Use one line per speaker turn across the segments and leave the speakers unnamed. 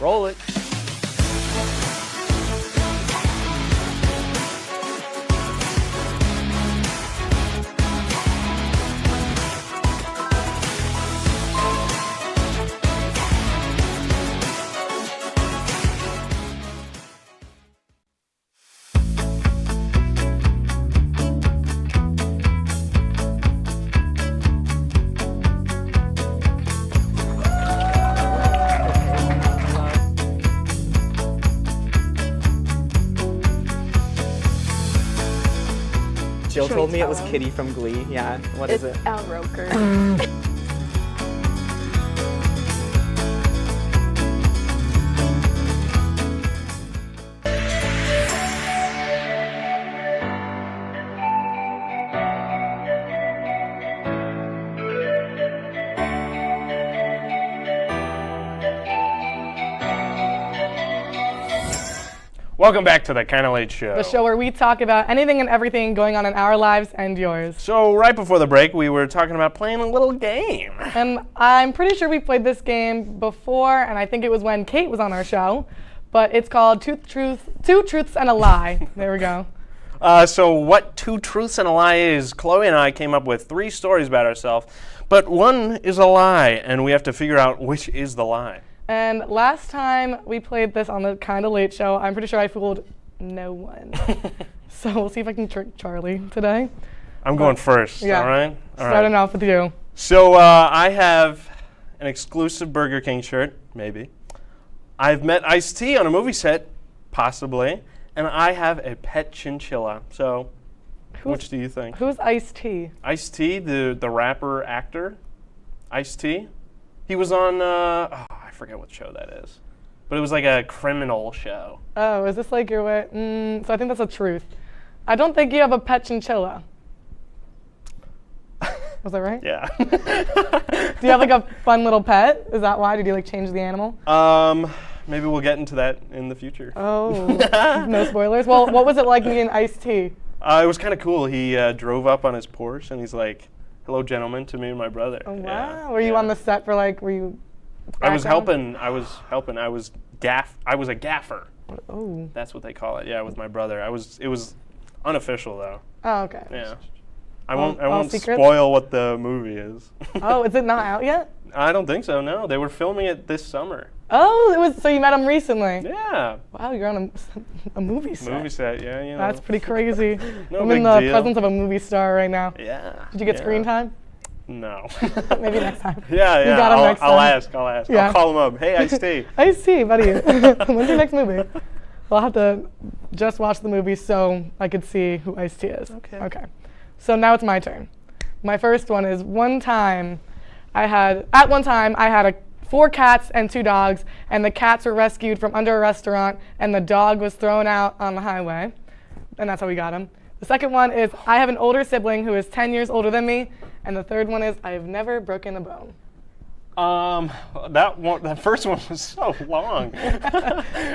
Roll it. Jill told me it was Kitty from Glee. Yeah, what is it?
It's Al Roker.
Welcome back to the Kinda Late Show.
The show where we talk about anything and everything going on in our lives and yours.
So right before the break, we were talking about playing a little game.
And I'm pretty sure we played this game before, and I think it was when Kate was on our show. But it's called Two Truths and a Lie. There we go.
So what Two Truths and a Lie is, Chloe and I came up with 3 stories about ourselves, but one is a lie, and we have to figure out which is the lie.
And last time we played this on the Kinda Late Show, I'm pretty sure I fooled no one. So we'll see if I can trick Charlie today.
I'm going first,
yeah.
all right?
Starting off with you.
So I have an exclusive Burger King shirt, maybe. I've met Ice-T on a movie set, possibly. And I have a pet chinchilla. So which do you think?
Who's Ice-T?
Ice-T, the rapper actor. Ice-T. He was on, I forget what show that is. But it was like a criminal show.
Oh, is this like your way? So I think that's a truth. I don't think you have a pet chinchilla. Was that right?
Yeah.
Do you have like a fun little pet? Is that why? Did you like change the animal?
Maybe we'll get into that in the future.
Oh, no spoilers. Well, what was it like meeting Ice-T?
It was kind of cool. He drove up on his Porsche and he's like, "Hello, gentlemen," to me and my brother.
Oh, wow.
Yeah,
Were you on the set for like, were you
I was
background?
helping. I was a gaffer.
Oh.
That's what they call it. Yeah, with my brother. It was unofficial though.
Oh, okay.
Yeah. I won't
secrets?
spoil what the movie is.
Oh, is it not out yet?
I don't think so. No, they were filming it this summer.
Oh, it was. So you met him recently?
Yeah.
Wow, you're on a movie set.
Movie set. Yeah, you know.
That's pretty crazy.
No
I'm
big
in the
deal.
presence of a movie star right now.
Yeah.
Did you get
yeah.
screen time?
No.
Maybe next time.
Yeah.
You got him next
I'll
time.
ask.
Yeah.
I'll call him up. Hey, Ice-T.
Ice-T, buddy. When's your next movie? Well, I'll have to just watch the movie so I could see who Ice-T is. Okay. So now it's my turn. My first one is one time I had 4 cats and 2 dogs, and the cats were rescued from under a restaurant, and the dog was thrown out on the highway, and that's how we got him. The second one is I have an older sibling who is 10 years older than me, and the third one is I have never broken a bone.
That first one was so long.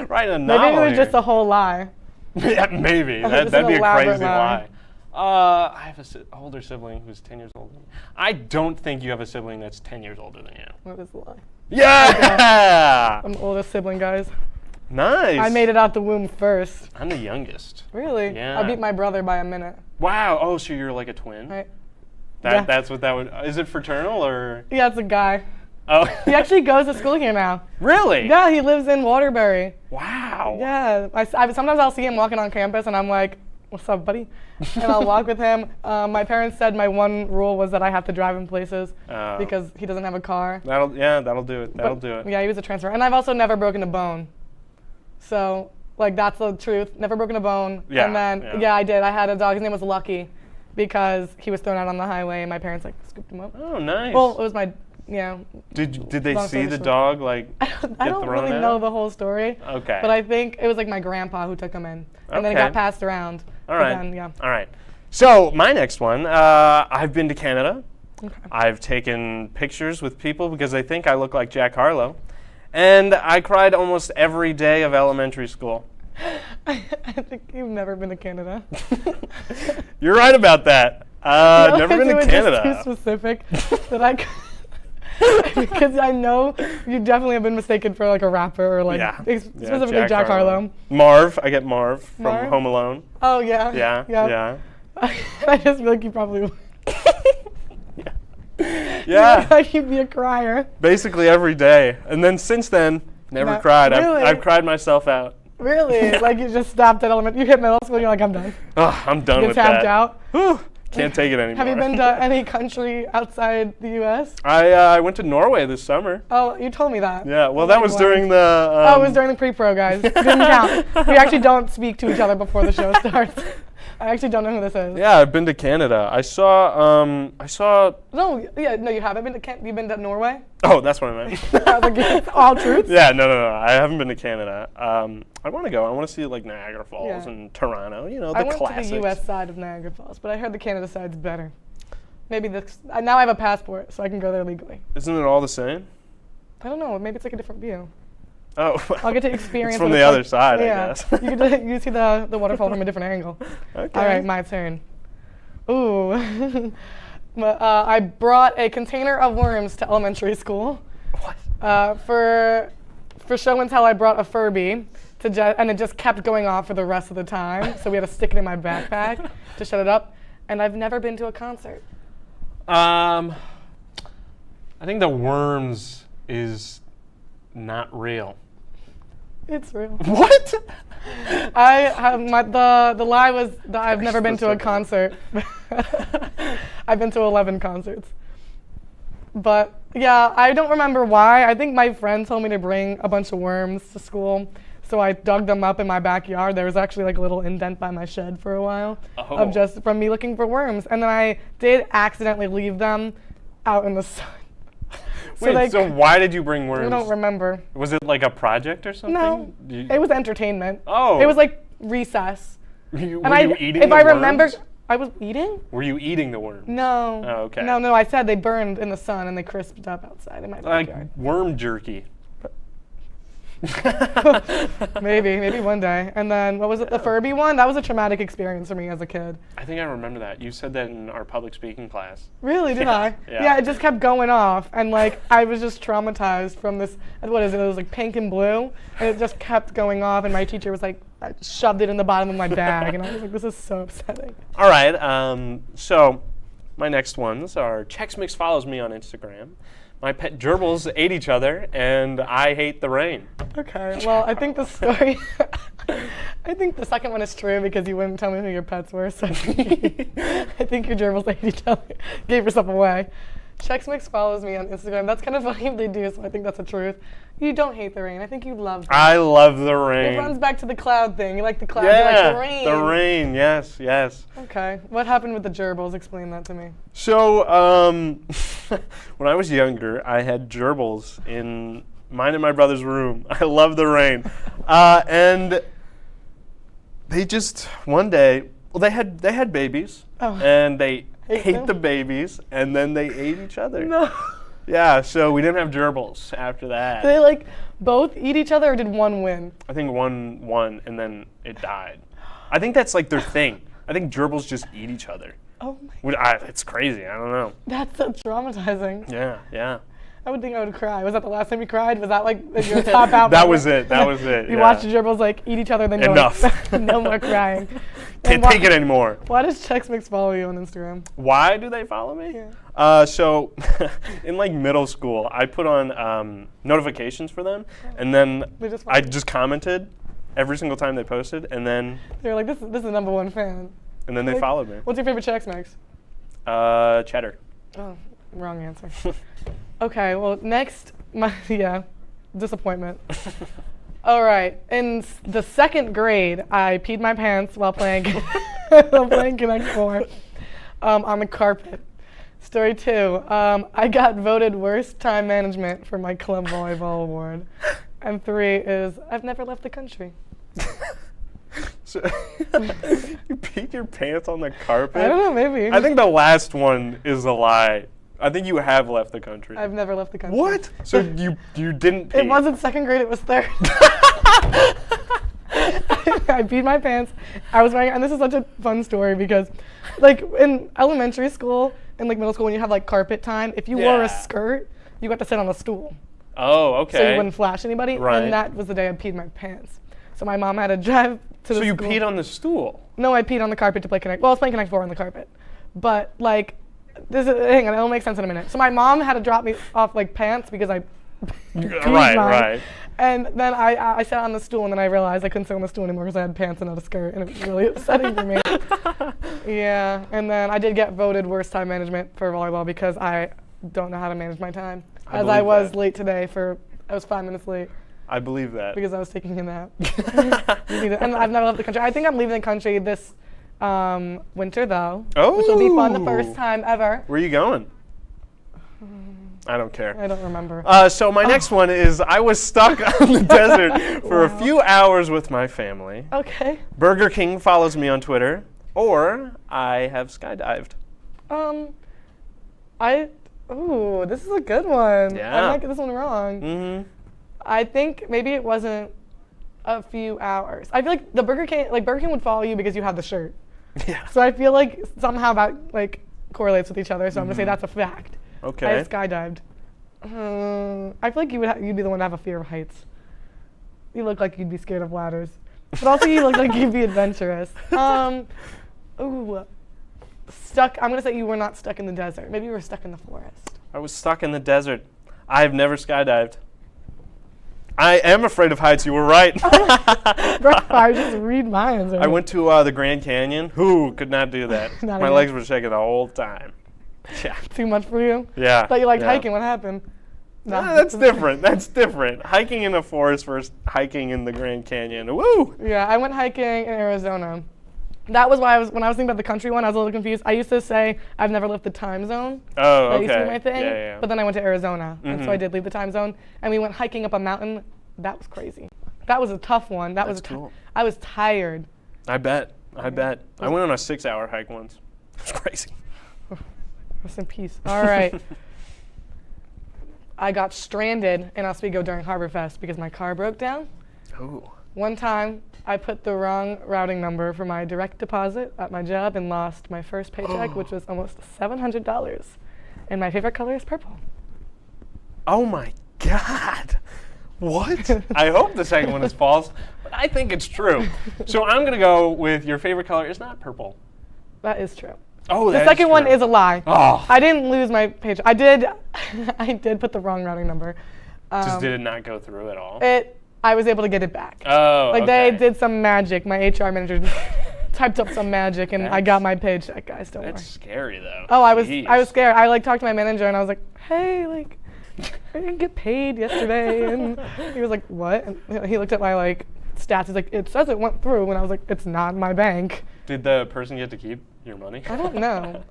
Right in a
Maybe
novel
it was
here.
just a whole lie.
Yeah, maybe.
Just
That'd
an
be a
elaborate
crazy
lie.
lie. I have an older sibling who's 10 years older than me. I don't think you have a sibling that's 10 years older than you.
What was the lie?
Yeah!
I'm the oldest sibling, guys.
Nice.
I made it out the womb first.
I'm the youngest.
Really?
Yeah.
I beat my brother by a minute.
Wow. Oh, so you're like a twin?
Right?
That's what that would. Is it fraternal or?
Yeah, it's a guy.
Oh.
He actually goes to school here now.
Really?
Yeah, he lives in Waterbury.
Wow.
Yeah. Sometimes I'll see him walking on campus and I'm like, "What's up, buddy?" And I'll walk with him. My parents said my one rule was that I have to drive him places because he doesn't have a car.
That'll do it. That'll do it.
Yeah, he was a transfer. And I've also never broken a bone. So, like, that's the truth. Never broken a bone.
Yeah,
And then,
yeah.
I did. I had a dog. His name was Lucky because he was thrown out on the highway and my parents, like, scooped him up.
Oh, nice.
Well, it was my, yeah.
Did they
long
see
story
the
short.
dog, like,
I
get
don't
thrown
really
out?
know the whole story.
Okay.
But I think it was, like, my grandpa who took him in. And then it
Okay.
got passed around.
All right.
Then, yeah.
All right. So my next one, I've been to Canada.
Okay.
I've taken pictures with people because they think I look like Jack Harlow. And I cried almost every day of elementary school.
I think you've never been to Canada.
You're right about that. Never been to
It was
Canada.
just too specific that I Because I know you definitely have been mistaken for like a rapper or like specifically Jack Harlow.
Marv, I get Marv from
Marv?
Home Alone.
Oh yeah.
Yeah.
I just feel like you probably would.
Yeah.
Like you'd be a crier.
Basically every day. And then since then, never cried.
Really?
I've cried myself out.
Really? Like you just stopped at elementary. You hit middle school and you're like, I'm done.
Oh, I'm done
You
with
tapped
that.
out.
Whew, can't take it anymore.
Have you been to any country outside the U.S.?
I went to Norway this summer.
Oh, you told me that.
Yeah, well, that was during the...
it was during the pre-pro, guys. Didn't count. We actually don't speak to each other before the show starts. I actually don't know who this is.
Yeah, I've been to Canada. I saw...
No, you haven't been to You've been to Norway?
Oh, that's what I meant.
I was like, it's all truth?
Yeah, no. I haven't been to Canada. I want to go. I want to see like Niagara Falls and Toronto. You know, the classics.
I went to the U.S. side of Niagara Falls, but I heard the Canada side's better. Maybe this. Now I have a passport, so I can go there legally.
Isn't it all the same?
I don't know. Maybe it's like a different view.
Oh.
I'll get to experience.
It's from the other side, I guess.
You get to you see the waterfall from a different angle.
Okay.
All right, my turn. Ooh. I brought a container of worms to elementary school. What? For show and tell, I brought a Furby, and it just kept going off for the rest of the time. So we had to stick it in my backpack to shut it up. And I've never been to a concert.
I think the worms is not real.
It's real.
What?
I have the lie was that I've never been to a concert. I've been to 11 concerts. But yeah, I don't remember why. I think my friend told me to bring a bunch of worms to school. So I dug them up in my backyard. There was actually like a little indent by my shed for a while of just from me looking for worms. And then I did accidentally leave them out in the sun.
So why did you bring worms?
I don't remember.
Was it like a project or something?
No, it was entertainment.
Oh.
It was like recess.
Were you eating
if
the
I
worms?
remember, I was eating?
Were you eating the worms?
No.
Oh, okay.
No, I said they burned in the sun and they crisped up outside in my backyard.
Like worm jerky.
Maybe one day. And then, what was it, the Furby one? That was a traumatic experience for me as a kid.
I think I remember that. You said that in our public speaking class.
Really, did I?
Yeah,
it just kept going off. And like, I was just traumatized from this, what is it? It was like pink and blue. And it just kept going off. And my teacher was like, I shoved it in the bottom of my bag. And I was like, this is so upsetting.
All right. So my next ones are Chex Mix follows me on Instagram. My pet gerbils ate each other, and I hate the rain.
Okay, well, I think the story, I think the second one is true because you wouldn't tell me who your pets were, so I think your gerbils ate each other, gave yourself away. Chex Mix follows me on Instagram. That's kind of funny if they do, so I think that's the truth. You don't hate the rain. I think you love the rain.
I love the rain.
It runs back to the cloud thing. You like the clouds, you like the rain.
The rain, yes.
Okay, what happened with the gerbils? Explain that to me.
So, when I was younger, I had gerbils in mine and my brother's room. I love the rain. And they just, one day, well, they had babies, and they ate the babies, and then they ate each other.
No.
Yeah, so we didn't have gerbils after that.
Did they like both eat each other, or did one win?
I think one won, and then it died. I think that's like their thing. I think gerbils just eat each other.
Oh my.
It's crazy. I don't know.
That's so traumatizing.
Yeah.
I would think I would cry. Was that the last time you cried? Was that like your top out?
That was it.
You watched the gerbils like eat each other, then you're
enough.
Like, no more crying.
Can't take it anymore.
Why does Chex Mix follow you on Instagram?
Why do they follow me?
Yeah.
So in like middle school, I put on notifications for them, and then I just commented every single time they posted, and then
they're like, this is the #1 fan.
And then they followed me.
What's your favorite Chex Mix?
Cheddar.
Oh, wrong answer. Okay, well next, disappointment. All right, in the second grade, I peed my pants while playing Connect 4 on the carpet. Story 2, I got voted worst time management for my club volleyball award. And 3 is I've never left the country.
So you peed your pants on the carpet?
I don't know, maybe.
I think the last one is a lie. I think you have left the country.
I've never left the country.
What? So you didn't pee?
It wasn't second grade, it was third. I peed my pants. I was wearing, and this is such a fun story because, like, in elementary school and like middle school, when you have like carpet time, if you wore a skirt, you got to sit on a stool.
Oh, okay.
So you wouldn't flash anybody.
Right.
And that was the day I peed my pants. So my mom had to drive to the
So you
school.
peed on the stool?
No, I peed on the carpet to play Connect. Well, I was playing Connect 4 on the carpet. But, like, hang on, it'll make sense in a minute. So my mom had to drop me off, like, pants because I peed mine.
Right.
And then I sat on the stool, and then I realized I couldn't sit on the stool anymore because I had pants and not a skirt, and it was really upsetting for me. Yeah, and then I did get voted worst time management for volleyball because I don't know how to manage my time. As I was late today I was 5 minutes late.
I believe that.
Because I was taking a nap. And I've never left the country. I think I'm leaving the country this winter, though.
Oh.
Which will be fun, the first time ever.
Where are you going? I don't care.
I don't remember.
So my next one is I was stuck on the desert for a few hours with my family.
Okay.
Burger King follows me on Twitter, or I have skydived.
Ooh, this is a good one.
Yeah.
I might get this one wrong.
Mm-hmm.
I think maybe it wasn't a few hours. I feel like Burger King would follow you because you have the shirt.
Yeah.
So I feel like somehow that like correlates with each other. So I'm gonna say that's a fact.
Okay.
I skydived. I feel like you'd be the one to have a fear of heights. You look like you'd be scared of ladders, but also you look like you'd be adventurous. Stuck. I'm gonna say you were not stuck in the desert. Maybe you were stuck in the forest.
I was stuck in the desert. I've never skydived. I am afraid of heights. You were right.
I just read minds.
I went to the Grand Canyon. Who could not do that?
Not
My
again.
legs were shaking the whole time. Yeah.
Too much for you?
Yeah.
I thought you liked
yeah.
hiking. What happened? No.
That's different. That's different. Hiking in a forest versus hiking in the Grand Canyon. Woo!
Yeah, I went hiking in Arizona. That was why when I was thinking about the country one, I was a little confused. I used to say I've never left the time zone.
Oh,
That
okay.
used to be my thing.
Yeah.
But then I went to Arizona, and so
Mhm.
I did leave the time zone. And we went hiking up a mountain. That was crazy. That was a tough one.
That's cool.
I was tired.
I bet. I bet. I went on a 6-hour hike once. It was crazy.
Rest in peace. All right. I got stranded in Oswego during Harbor Fest because my car broke down.
Ooh.
One time, I put the wrong routing number for my direct deposit at my job and lost my first paycheck, which was almost $700. And my favorite color is purple.
Oh my God. What? I hope the second one is false, but I think it's true. So I'm going to go with your favorite color is not purple.
That is true.
Oh,
The second one is a lie.
Oh.
I didn't lose my paycheck. I did put the wrong routing number.
Just did it not go through at all?
I was able to get it back.
Oh,
Like
okay.
they did some magic. My HR manager typed up some magic, and I got my paycheck, guys. Don't
That's
worry.
scary, though.
Oh, I was
Jeez.
scared. I talked to my manager, and I was like, hey, I didn't get paid yesterday, and he was like, what? And he looked at my stats. He's like, it says it went through, and I was like, it's not in my bank.
Did the person get to keep your money?
I don't know.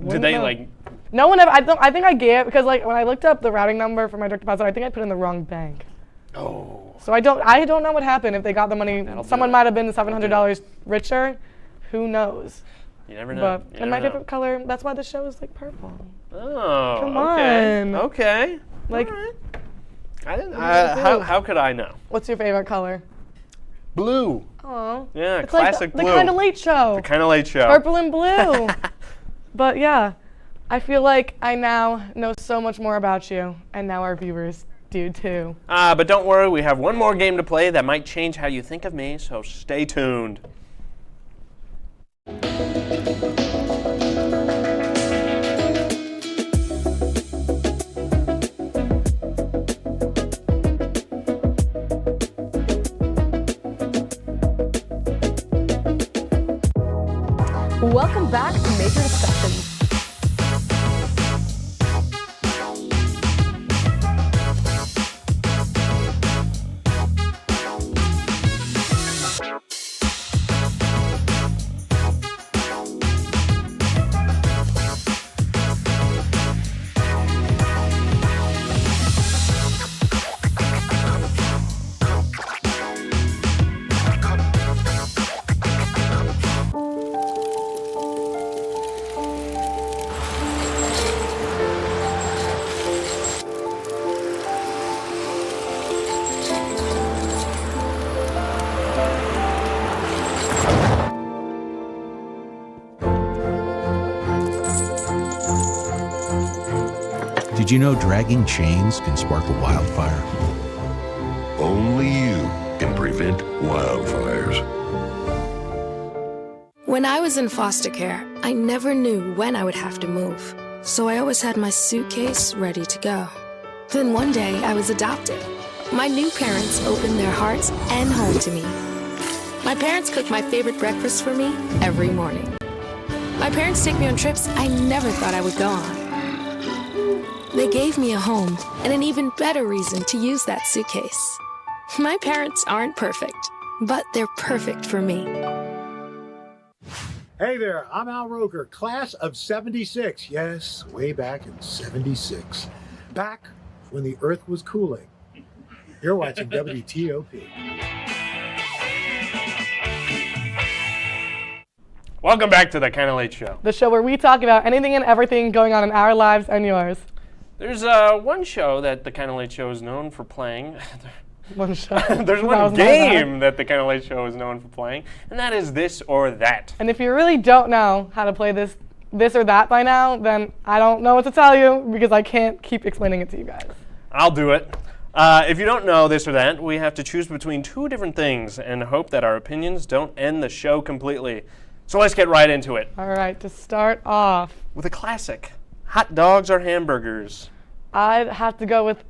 Did they
know. No one ever. I think I gave because when I looked up the routing number for my direct deposit, I think I put in the wrong bank.
Oh.
So I don't know what happened if they got the money.
That'll do
Someone
it.
might have been $700 richer. Who knows?
You never know.
But
You
and my
never know.
favorite color. That's why the show is purple.
Oh.
Come
okay.
on.
Okay.
Like,
All right. I didn't.
Blue.
How could I know?
what's your favorite color?
Blue.
Oh.
Yeah,
It's
classic
like the
blue.
kind of late show.
The kind of late show.
Purple and blue. But yeah, I feel like I now know so much more about you, and now our viewers do too.
But don't worry, we have one more game to play that might change how you think of me, so stay tuned.
Welcome back to Major Discussions.
Did you know dragging chains can spark a wildfire?
Only you can prevent wildfires.
When I was in foster care, I never knew when I would have to move. So I always had my suitcase ready to go. Then one day I was adopted. My new parents opened their hearts and home to me. My parents cook my favorite breakfast for me every morning. My parents take me on trips I never thought I would go on. They gave me a home and an even better reason to use that suitcase. My parents aren't perfect, but they're perfect for me.
Hey there, I'm Al Roker, class of 76. Yes, way back in 76. Back when the earth was cooling. You're watching WTOP.
Welcome back to the Kinda Late Show.
The show where we talk about anything and everything going on in our lives and yours.
There's one show that the Kinda Late Show is known for playing.
One show.
There's one game that the Kinda Late Show is known for playing, and that is This or That.
And if you really don't know how to play this or that by now, then I don't know what to tell you because I can't keep explaining it to you guys.
I'll do it. If you don't know This or That, we have to choose between two different things and hope that our opinions don't end the show completely. So let's get right into it.
All right, to start off,
With a classic, hot dogs or hamburgers?
I'd have to go with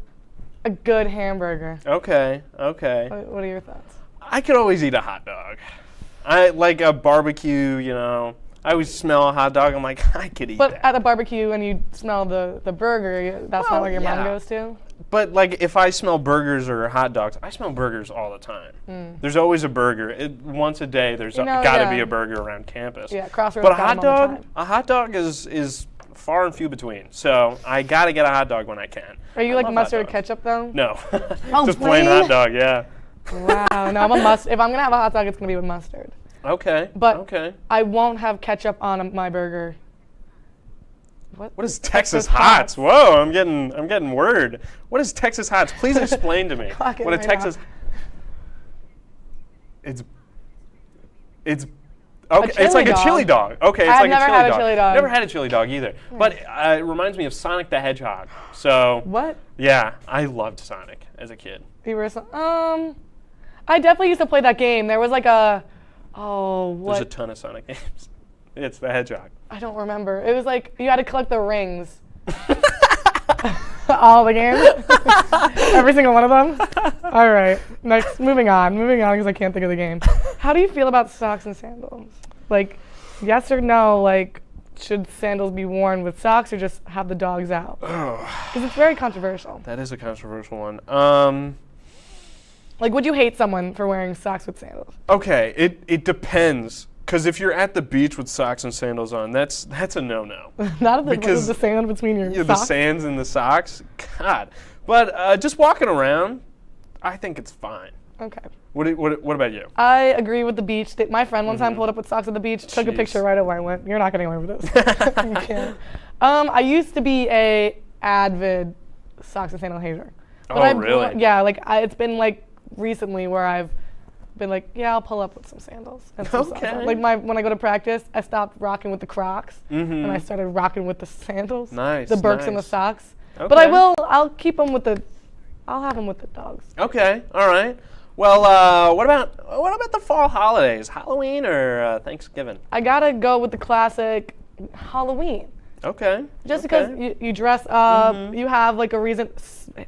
a good hamburger.
Okay.
What are your thoughts?
I could always eat a hot dog. I like a barbecue, I always smell a hot dog. I'm like, I could eat
But
that.
at a barbecue and you smell the burger, that's not where your mind goes to?
But like if I smell burgers or hot dogs, I smell burgers all the time. There's always a burger. Once a day, there's got to be a burger around campus.
Yeah, Crossroads.
But a hot dog is far and few between. So I got to get a hot dog when I can.
Are you like mustard or ketchup though?
No,
Oh,
just plain hot dog. Yeah.
Wow. No, I'm a mustard. If I'm gonna have a hot dog, it's gonna be with mustard.
Okay.
But
okay.
I won't have ketchup on my burger.
What is Texas Hots? Whoa, I'm getting word. What is Texas Hots? Please explain to me.
Clock it
What a
right
Texas. It's okay. It's like a chili dog. Okay, it's
I've
like
never
a chili
had
dog.
a chili dog.
Never had a chili dog either. But it reminds me of Sonic the Hedgehog. So
What?
yeah, I loved Sonic as a kid.
You were I definitely used to play that game. There was like a
There's a ton of Sonic games. It's the Hedgehog.
I don't remember. It was like you had to collect the rings. All the games? Every single one of them? All right. Next, moving on because I can't think of the game. How do you feel about socks and sandals? Like, yes or no, like, should sandals be worn with socks or just have the dogs out? Because it's very controversial.
That is a controversial one.
Like, would you hate someone for wearing socks with sandals?
Okay, it depends. Because if you're at the beach with socks and sandals on, that's a no-no.
Not if there's the sand between your socks?
The sands and the socks? God. But just walking around, I think it's fine.
Okay.
What about you?
I agree with the beach. My friend one time pulled up with socks at the beach, took a picture right away, went, you're not getting away with this. You can't. I used to be a avid socks and sandal hater. But
really?
Yeah, like it's been like recently where I've been like, yeah, I'll pull up with some sandals and some socks. Like when I go to practice, I stopped rocking with the Crocs and I started rocking with the sandals.
Nice.
The Birks and the socks.
Okay.
But I'll keep them I'll have them with the dogs.
Okay, all right. Well, what about the fall holidays? Halloween or Thanksgiving?
I gotta go with the classic Halloween.
Okay.
Just because you dress up, you have like a reason.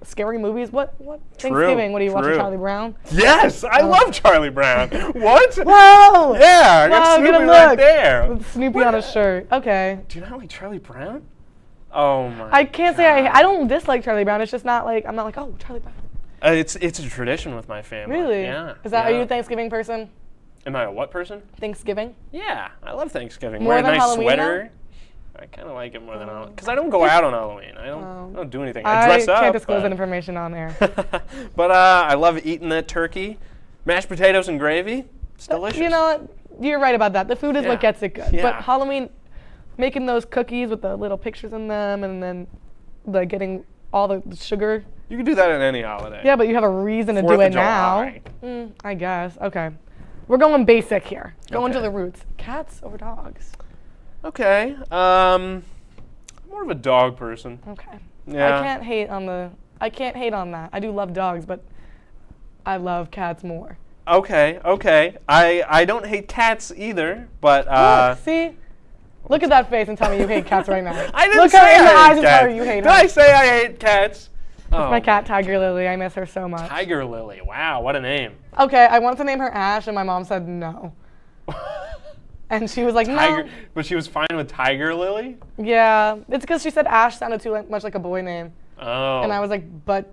Scary movies. What Thanksgiving? What are you watching? Charlie Brown?
Yes, I love Charlie Brown. What?
Whoa!
Yeah, I got Snoopy right there.
With Snoopy on his shirt. Okay.
Do you not like Charlie Brown? Oh my.
I can't say I don't dislike Charlie Brown. It's just not like I'm not like, oh, Charlie Brown.
It's a tradition with my family.
Really?
Yeah.
Are you a Thanksgiving person?
Am I a what person?
Thanksgiving.
Yeah, I love Thanksgiving.
More
Wear a
than
nice
Halloween,
sweater. I kind of like it more than Halloween because I don't go out on Halloween. I don't do anything. I dress up.
I can't disclose that information on air.
But I love eating that turkey, mashed potatoes and gravy. It's delicious.
You know what? You're right about that. The food is what gets it good.
Yeah.
But Halloween, making those cookies with the little pictures in them, and then like getting all the sugar.
You can do that at any holiday.
Yeah, but you have a reason to
4th
do
of
it
July.
now. I guess. Okay. We're going basic here. Going to the roots. Cats over dogs?
Okay. I'm more of a dog person.
Okay.
Yeah.
I can't hate on that. I do love dogs, but I love cats more.
Okay. I don't hate cats either, but
Look, see? Look at that face and tell me you hate cats right now.
I didn't
Look
say
her in the
I
eyes
hate
and tell her
cats.
you hate
Did
her.
I say I hate cats?
It's my cat, Tiger Lily. I miss her so much.
Tiger Lily. Wow, what a name.
Okay, I wanted to name her Ash, and my mom said no. And she was like, no.
But she was fine with Tiger Lily?
Yeah, it's because she said Ash sounded too much like a boy name.
Oh.
And I was like, but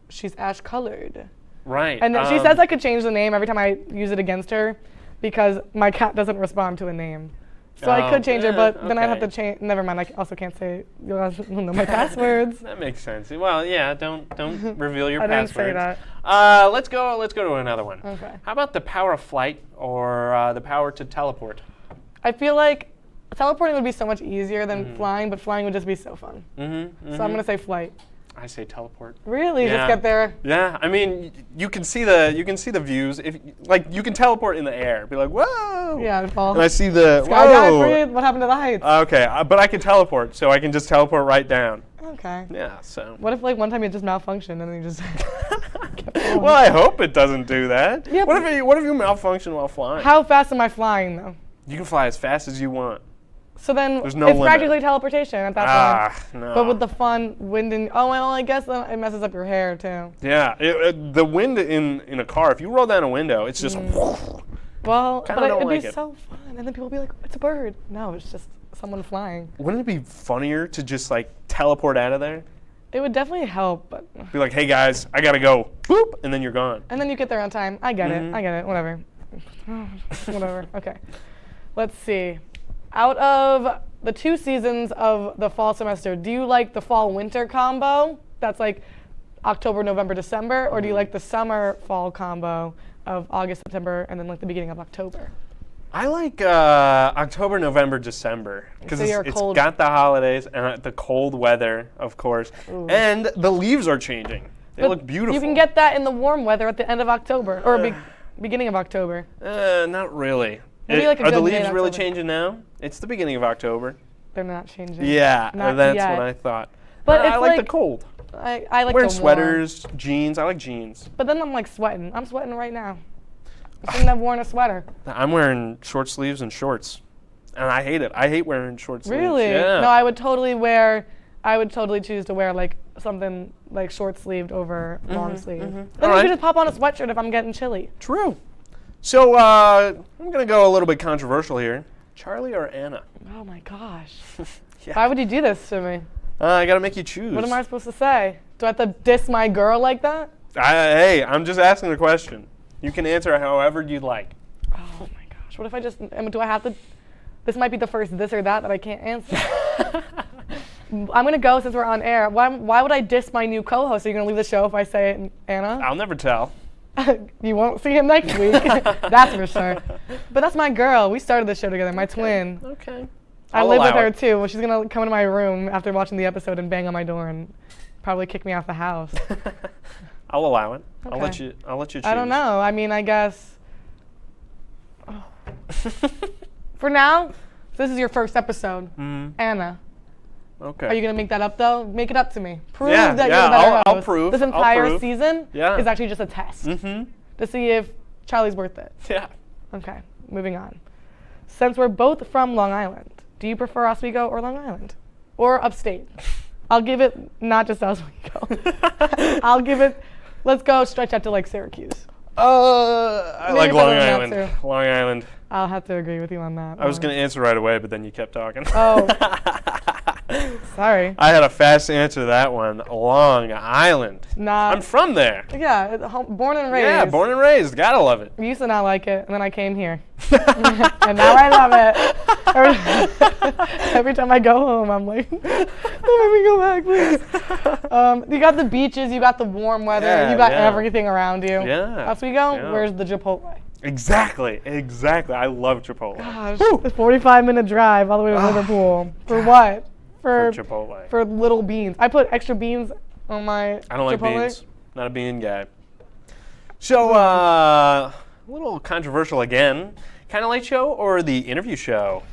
she's ash colored.
Right.
And she says I could change the name every time I use it against her because my cat doesn't respond to a name. So I could change her, but then I'd have to change. Never mind. I also can't say. You'll know my passwords.
That makes sense. Well, yeah. Don't reveal your
I didn't
passwords.
say that.
Let's go to another one.
Okay.
How about the power of flight or the power to teleport?
I feel like teleporting would be so much easier than flying, but flying would just be so fun. So I'm gonna say flight.
I say teleport.
Really? Yeah. Just get there?
Yeah. I mean, you can see the views. If like you can teleport in the air, be like, whoa.
Yeah. Fall.
And I see the
skydive. Breathe. What happened to the heights?
Okay, but I can teleport, so I can just teleport right down.
Okay.
Yeah. So.
What if like one time it just malfunctioned and then you just?
Well, I hope it doesn't do that.
Yeah,
what if you malfunction while flying?
How fast am I flying though?
You can fly as fast as you want.
So then
There's no
it's
limit.
practically teleportation at that point.
No.
But with the fun wind and well, I guess then it messes up your hair too.
Yeah, the wind in a car. If you roll down a window, it's just.
Well,
Kinda
but
don't
it'd
like
be
it.
so fun, and then people would be like, "It's a bird." No, it's just someone flying.
Wouldn't it be funnier to just like teleport out of there?
It would definitely help, but.
Be like, hey guys, I gotta go. Boop, and then you're gone.
And then you get there on time. I get it. I get it. Whatever. Whatever. Okay. Let's see. Out of the 2 seasons of the fall semester, do you like the fall-winter combo? That's like October, November, December, or do you like the summer-fall combo of August, September, and then like the beginning of October?
I like October, November, December because it's got the holidays and the cold weather, of course, and the leaves are changing. They look beautiful.
You can get that in the warm weather at the end of October or beginning of October.
Not really.
Maybe like a
are the
good
leaves really
mid-October.
changing now? It's the beginning of October.
They're not changing.
Yeah,
Not
that's
yet.
what I thought.
But
I
it's
like
like
the cold.
I like
Wearing
the warm.
sweaters, jeans. I like jeans.
But then I'm like sweating. I'm sweating right now. I shouldn't have worn a sweater.
I'm wearing short sleeves and shorts, and I hate it. I hate wearing short sleeves.
Really?
Yeah.
No, I would totally choose to wear like something like short sleeved over long sleeve. Then I could just pop on a sweatshirt if I'm getting chilly.
True. So I'm gonna go a little bit controversial here. Charlie or Anna?
Oh my gosh.
Yeah.
Why would you do this to me?
I gotta make you choose.
What am I supposed to say? Do I have to diss my girl like that?
Hey, I'm just asking the question. You can answer however you'd like.
Oh my gosh. What if I just, do I have to, this might be the first this or that I can't answer. I'm going to go since we're on air. Why would I diss my new co-host? Are you going to leave the show if I say it, Anna?
I'll never tell.
You won't see him next week. That's for sure. But that's my girl. We started this show together, my twin.
Okay.
I
I'll
live with
allow
her
it.
too. Well, she's going to come into my room after watching the episode and bang on my door and probably kick me out the house.
I'll allow it.
Okay.
I'll let you choose.
I don't know. I mean, I guess. Oh. For now, this is your first episode, Anna.
Okay.
Are you gonna make that up though? Make it up to me. Prove
Yeah,
that
yeah,
you're the better
I'll
host.
prove.
This
I'll
entire
prove.
season
Yeah.
is actually just a test to see if Charlie's worth it.
Yeah.
Okay, moving on. Since we're both from Long Island, do you prefer Oswego or Long Island, or upstate? I'll give it not just Oswego. I'll give it. Let's go stretch out to like Syracuse.
I
Maybe
like
if I
Long
learn that
Island.
too.
Long Island.
I'll have to agree with you on that.
I was gonna answer right away, but then you kept talking.
Oh. Sorry.
I had a fast answer to that one. Long Island.
Nah.
I'm from there.
Yeah, born and raised.
Yeah, born and raised. Gotta love it.
I used to not like it, and then I came here. And now I love it. Every time I go home, I'm like, don't let me go back, please. You got the beaches, you got the warm weather,
Yeah,
you got
yeah.
everything around you.
Yeah.
Oswego,
Yeah.
where's the Chipotle?
Exactly. I love Chipotle.
Gosh, a 45-minute drive all the way to Liverpool. For what?
For Chipotle.
For little beans. I put extra beans on my
I don't like
Chipotle.
beans. Not a bean guy. So, a little controversial again. Kind of Late Show or the interview show?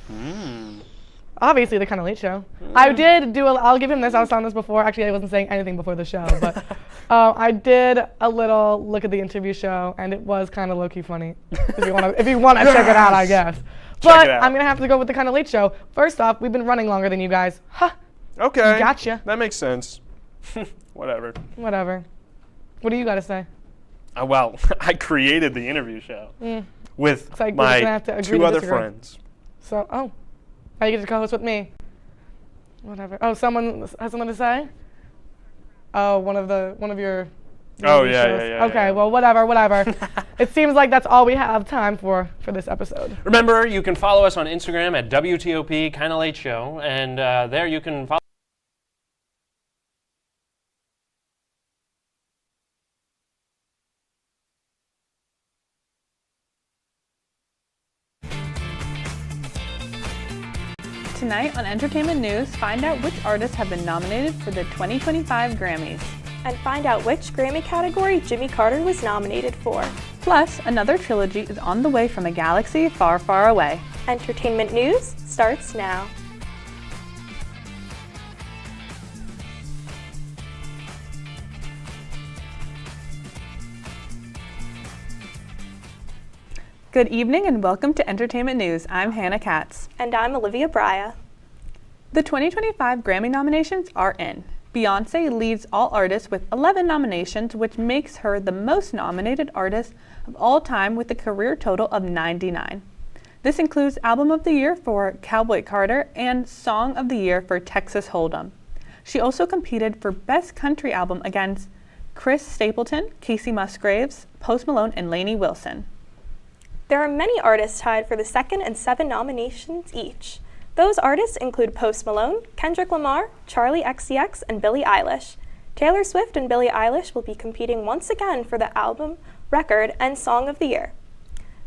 Obviously, the Kind of Late Show. I did do I'll give him this. I was on this before. Actually, I wasn't saying anything before the show, but I did a little look at the interview show, and it was kind of low-key funny. If you want to check it out, I guess. But I'm going to have to go with the Kind of Late Show. First off, we've been running longer than you guys. Huh.
Okay.
Gotcha.
That makes sense. Whatever.
Whatever. What do you got to say?
Well, I created the interview show with
like
my
have to agree
2
to
other
disagree.
friends.
So, now you get to co-host with me. Whatever. Oh, someone has something to say? Oh, one of your
Oh,
TV
yeah,
shows.
yeah.
Okay, well, whatever. It seems like that's all we have time for this episode.
Remember, you can follow us on Instagram at WTOP Kinda Late Show, and there you can follow.
Tonight on Entertainment News, find out which artists have been nominated for the 2025 Grammys.
And find out which Grammy category Jimmy Carter was nominated for.
Plus, another trilogy is on the way from a galaxy far, far away.
Entertainment News starts now.
Good evening and welcome to Entertainment News. I'm Hannah Katz.
And I'm Olivia Brya.
The 2025 Grammy nominations are in. Beyoncé leads all artists with 11 nominations, which makes her the most nominated artist of all time with a career total of 99. This includes Album of the Year for Cowboy Carter and Song of the Year for Texas Hold'em. She also competed for Best Country Album against Chris Stapleton, Casey Musgraves, Post Malone, and Lainey Wilson.
There are many artists tied for the second and 7 nominations each. Those artists include Post Malone, Kendrick Lamar, Charli XCX, and Billie Eilish. Taylor Swift and Billie Eilish will be competing once again for the album, record, and Song of the Year.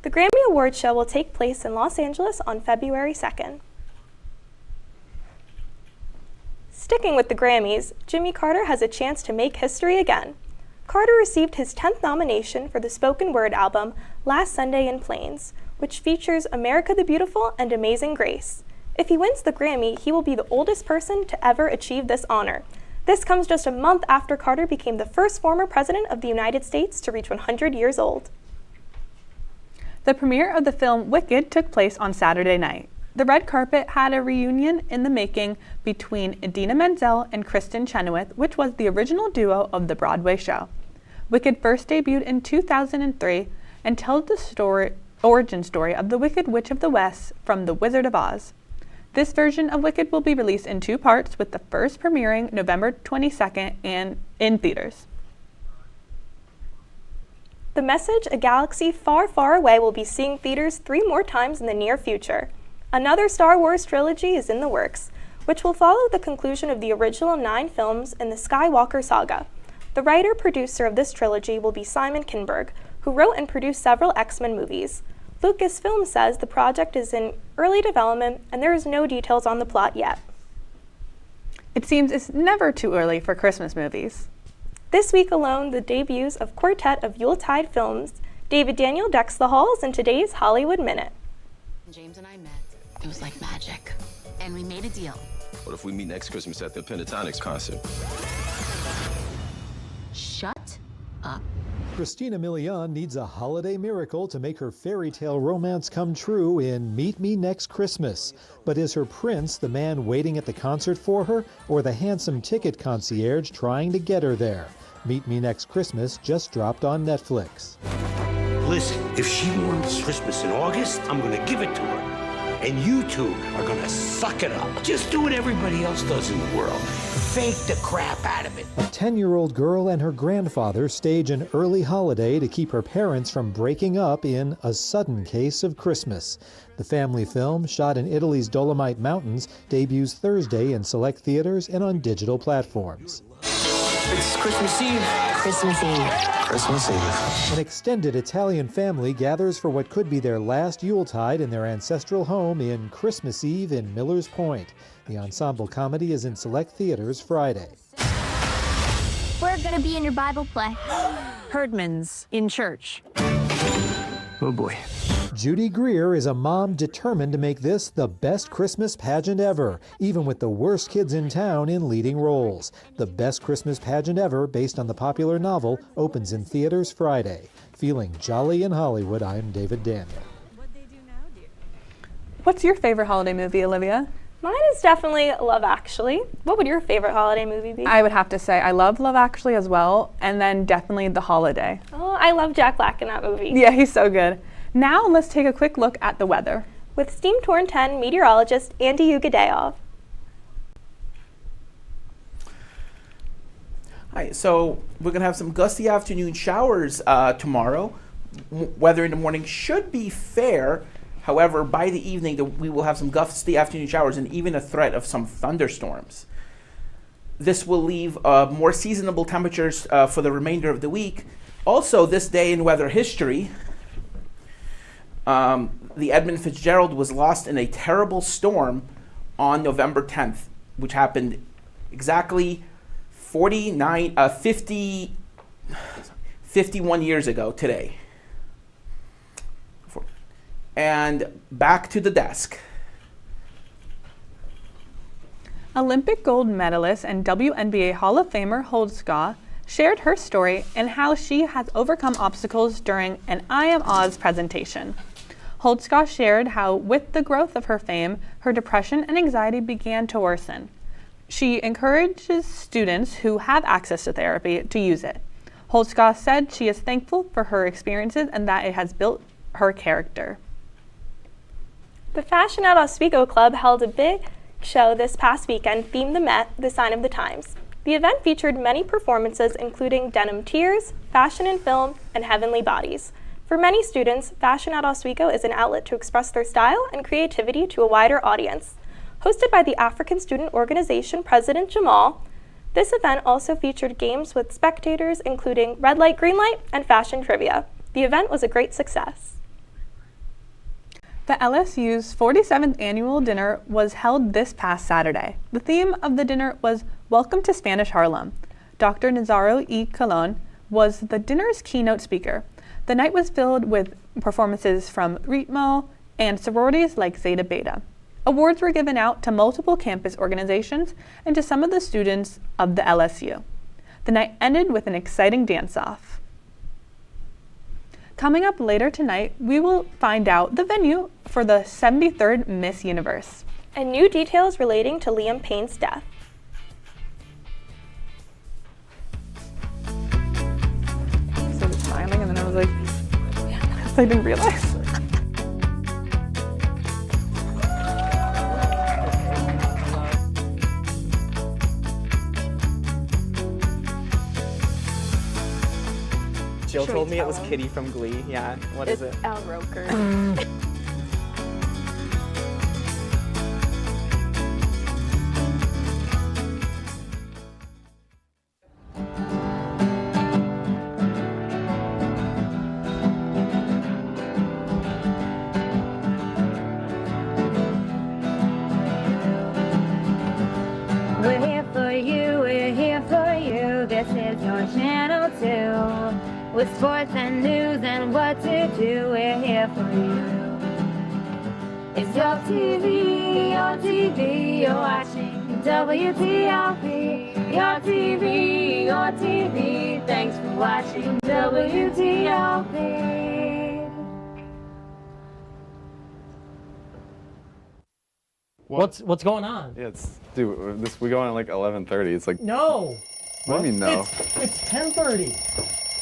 The Grammy Awards show will take place in Los Angeles on February 2nd. Sticking with the Grammys, Jimmy Carter has a chance to make history again. Carter received his 10th nomination for the spoken word album last Sunday in Plains, which features America the Beautiful and Amazing Grace. If he wins the Grammy, he will be the oldest person to ever achieve this honor. This comes just a month after Carter became the first former president of the United States to reach 100 years old.
The premiere of the film Wicked took place on Saturday night. The red carpet had a reunion in the making between Idina Menzel and Kristen Chenoweth, which was the original duo of the Broadway show. Wicked first debuted in 2003 and tells the origin story of the Wicked Witch of the West from The Wizard of Oz. This version of Wicked will be released in 2 parts, with the first premiering November 22nd and in theaters.
The Message, A Galaxy Far, Far Away will be seeing theaters 3 more times in the near future. Another Star Wars trilogy is in the works, which will follow the conclusion of the original 9 films in the Skywalker saga. The writer-producer of this trilogy will be Simon Kinberg, who wrote and produced several X-Men movies. Lucasfilm says the project is in early development and there is no details on the plot yet.
It seems it's never too early for Christmas movies.
This week alone, the debuts of Quartet of Yuletide films, David Daniel decks the halls in today's Hollywood Minute.
James and I met. It was like magic. And we made a deal.
What if we meet next Christmas at the Pentatonics concert?
Shut up.
Christina Milian needs a holiday miracle to make her fairy tale romance come true in Meet Me Next Christmas. But is her prince the man waiting at the concert for her, or the handsome ticket concierge trying to get her there? Meet Me Next Christmas just dropped on Netflix.
Listen, if she wants Christmas in August, I'm gonna give it to her. And you two are gonna suck it up. Just do what everybody else does in the world. Fake the crap out of it.
A 10-year-old girl and her grandfather stage an early holiday to keep her parents from breaking up in A Sudden Case of Christmas. The family film, shot in Italy's Dolomite Mountains, debuts Thursday in select theaters and on digital platforms.
It's Christmas Eve.
Christmas Eve.
Christmas Eve.
An extended Italian family gathers for what could be their last Yuletide in their ancestral home in Christmas Eve in Millers Point. The ensemble comedy is in select theaters Friday.
We're going to be in your Bible play.
Herdman's in church.
Oh boy.
Judy Greer is a mom determined to make this the best Christmas pageant ever, even with the worst kids in town in leading roles. The best Christmas pageant ever, based on the popular novel, opens in theaters Friday. Feeling jolly in Hollywood, I'm David Daniel.
What's your favorite holiday movie, Olivia?
Mine is definitely Love Actually. What would your favorite holiday movie be?
I would have to say I love Love Actually as well, and then definitely The Holiday.
Oh, I love Jack Black in that movie.
Yeah, he's so good. Now let's take a quick look at the weather.
With Steam Torn 10 meteorologist Andy Ugadeov.
Hi, so we're going to have some gusty afternoon showers tomorrow. Weather in the morning should be fair. However, by the evening, we will have some gusty afternoon showers and even a threat of some thunderstorms. This will leave more seasonable temperatures for the remainder of the week. Also, this day in weather history, the Edmund Fitzgerald was lost in a terrible storm on November 10th, which happened exactly 51 years ago today. And back to the desk.
Olympic gold medalist and WNBA Hall of Famer Holdsclaw shared her story and how she has overcome obstacles during an I Am Oz presentation. Holdsclaw shared how, with the growth of her fame, her depression and anxiety began to worsen. She encourages students who have access to therapy to use it. Holdsclaw said she is thankful for her experiences and that it has built her character.
The Fashion at Oswego Club held a big show this past weekend themed the Met, the Sign of the Times. The event featured many performances including Denim Tears, Fashion and Film, and Heavenly Bodies. For many students, Fashion at Oswego is an outlet to express their style and creativity to a wider audience. Hosted by the African Student Organization President Jamal, this event also featured games with spectators including Red Light, Green Light, and Fashion Trivia. The event was a great success.
The LSU's 47th annual dinner was held this past Saturday. The theme of the dinner was Welcome to Spanish Harlem. Dr. Nazaro E. Colon was the dinner's keynote speaker. The night was filled with performances from Ritmo and sororities like Zeta Beta. Awards were given out to multiple campus organizations and to some of the students of the LSU. The night ended with an exciting dance-off. Coming up later tonight, we will find out the venue for the 73rd Miss Universe.
And new details relating to Liam Payne's death.
I started smiling and then I was like, I didn't realize.
Jill told me it was Kitty from Glee. Yeah, what is it?
It's Al Roker.
We're here for you, we're here for you. This is your channel 2. With sports and news and what to do, we're here for you. It's your TV, you're watching WTOP. Your TV, thanks for watching WTOP.
What's going on?
Yeah, dude, we go on at like 11:30. It's like
No.
What do you mean no?
It's 10:30.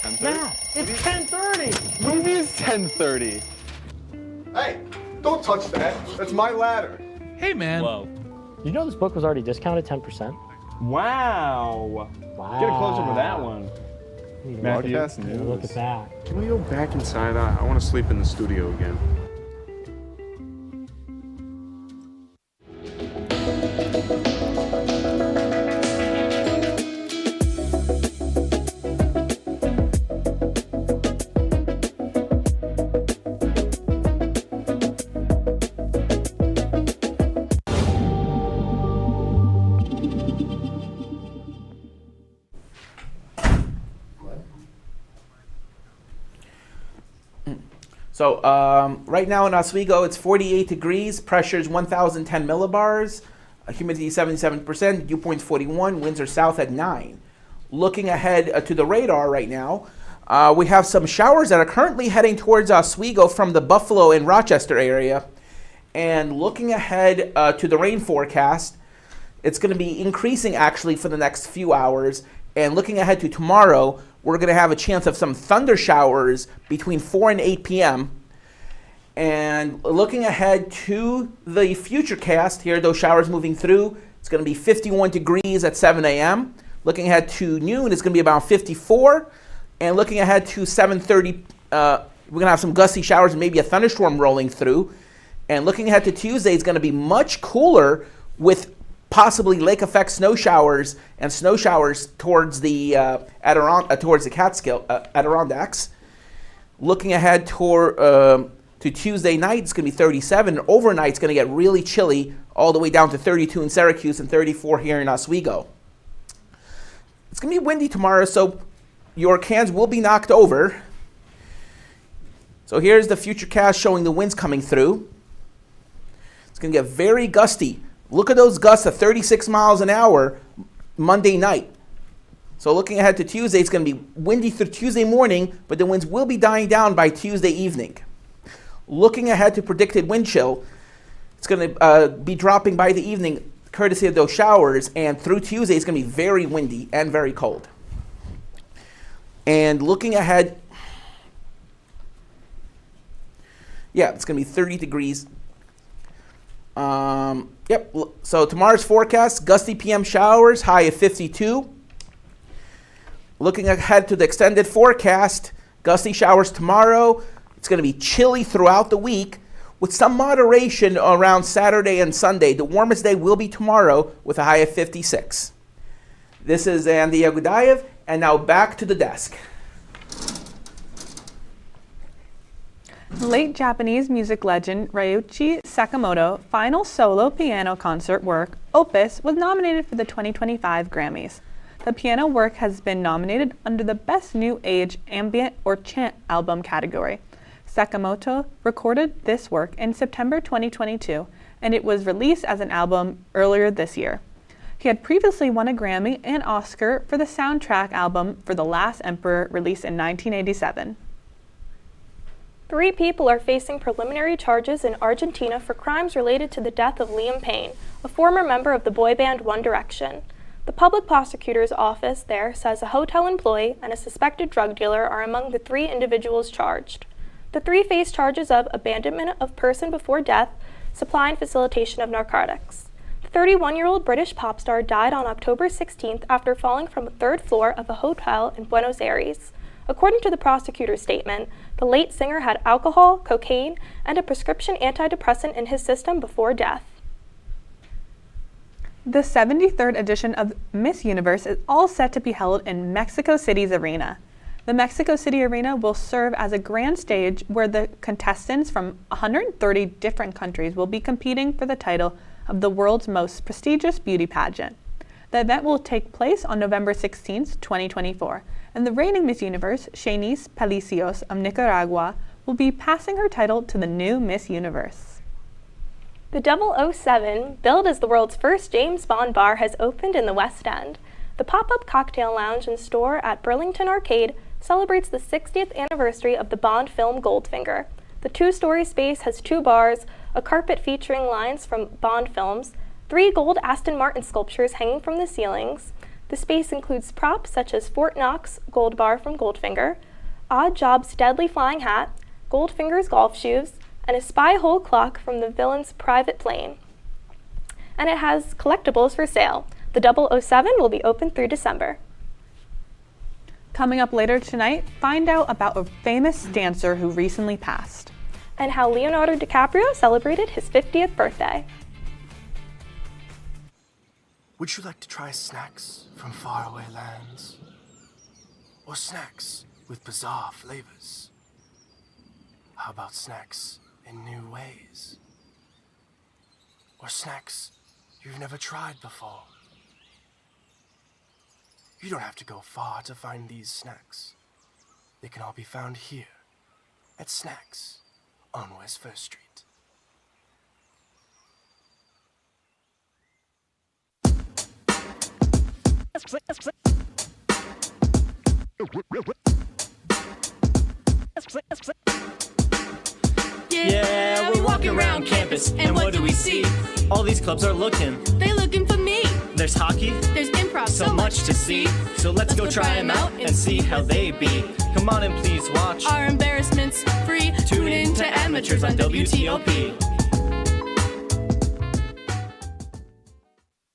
10:30?
Yeah, it's 10:30.
What do you mean it's 10:30?
Hey, don't touch that. That's my ladder.
Hey, man.
Whoa. You know this book was already discounted 10%?
Wow.
Get a close-up of that one.
Matthew,
Broadcast news.
look at that.
Can we go back inside? I want to sleep in the studio again.
So So right now in Oswego, it's 48 degrees, pressure is 1,010 millibars, humidity 77%, dew point 41, winds are south at 9. Looking ahead to the radar right now, we have some showers that are currently heading towards Oswego from the Buffalo and Rochester area. And looking ahead to the rain forecast, it's going to be increasing actually for the next few hours. And looking ahead to tomorrow, we're going to have a chance of some thunder showers between 4 and 8 p.m. And looking ahead to the futurecast here, those showers moving through, it's going to be 51 degrees at 7 a.m. Looking ahead to noon, it's going to be about 54. And looking ahead to 7:30, we're going to have some gusty showers and maybe a thunderstorm rolling through. And looking ahead to Tuesday, it's going to be much cooler with possibly lake effect snow showers and snow showers towards the Adirondacks. Looking ahead to Tuesday night, it's going to be 37. Overnight, it's going to get really chilly, all the way down to 32 in Syracuse and 34 here in Oswego. It's going to be windy tomorrow, so your cans will be knocked over. So here's the futurecast showing the winds coming through. It's going to get very gusty. Look at those gusts at 36 miles an hour Monday night. So looking ahead to Tuesday, it's going to be windy through Tuesday morning, but the winds will be dying down by Tuesday evening. Looking ahead to predicted wind chill, it's going to be dropping by the evening, courtesy of those showers, and through Tuesday, it's going to be very windy and very cold. And looking ahead, it's going to be 30 degrees. So tomorrow's forecast, gusty PM showers, high of 52. Looking ahead to the extended forecast, gusty showers tomorrow. It's going to be chilly throughout the week with some moderation around Saturday and Sunday. The warmest day will be tomorrow with a high of 56. This is Andy Agudayev, and now back to the desk.
Late Japanese music legend Ryuichi Sakamoto's final solo piano concert work, Opus, was nominated for the 2025 Grammys. The piano work has been nominated under the Best New Age Ambient or Chant Album category. Sakamoto recorded this work in September 2022, and it was released as an album earlier this year. He had previously won a Grammy and Oscar for the soundtrack album for The Last Emperor, released in 1987.
3 people are facing preliminary charges in Argentina for crimes related to the death of Liam Payne, a former member of the boy band One Direction. The public prosecutor's office there says a hotel employee and a suspected drug dealer are among the 3 individuals charged. The 3 face charges of abandonment of person before death, supply and facilitation of narcotics. The 31-year-old British pop star died on October 16th after falling from the 3rd floor of a hotel in Buenos Aires. According to the prosecutor's statement, the late singer had alcohol, cocaine, and a prescription antidepressant in his system before death.
The 73rd edition of Miss Universe is all set to be held in Mexico City's arena. The Mexico City Arena will serve as a grand stage where the contestants from 130 different countries will be competing for the title of the world's most prestigious beauty pageant. The event will take place on November 16, 2024, and the reigning Miss Universe, Shanice Palacios of Nicaragua, will be passing her title to the new Miss Universe.
The 007, billed as the world's first James Bond bar, has opened in the West End. The pop-up cocktail lounge and store at Burlington Arcade celebrates the 60th anniversary of the Bond film Goldfinger. The 2-story space has 2 bars, a carpet featuring lines from Bond films, 3 gold Aston Martin sculptures hanging from the ceilings. The space includes props such as Fort Knox gold bar from Goldfinger, Odd Job's deadly flying hat, Goldfinger's golf shoes, and a spy hole clock from the villain's private plane. And it has collectibles for sale. The 007 will be open through December.
Coming up later tonight, find out about a famous dancer who recently passed.
And how Leonardo DiCaprio celebrated his 50th birthday.
Would you like to try snacks from faraway lands? Or snacks with bizarre flavors? How about snacks in new ways? Or snacks you've never tried before? You don't have to go far to find these snacks. They can all be found here at Snacks on West First Street.
Yeah, we're walking around campus, and what do we see? All these clubs are looking.
They looking for me.
There's hockey,
There's improv,
so much to see. So let's go try them out and see how they be. Come on and please watch.
Our embarrassment's free.
Tune in to Amateurs on WTOP.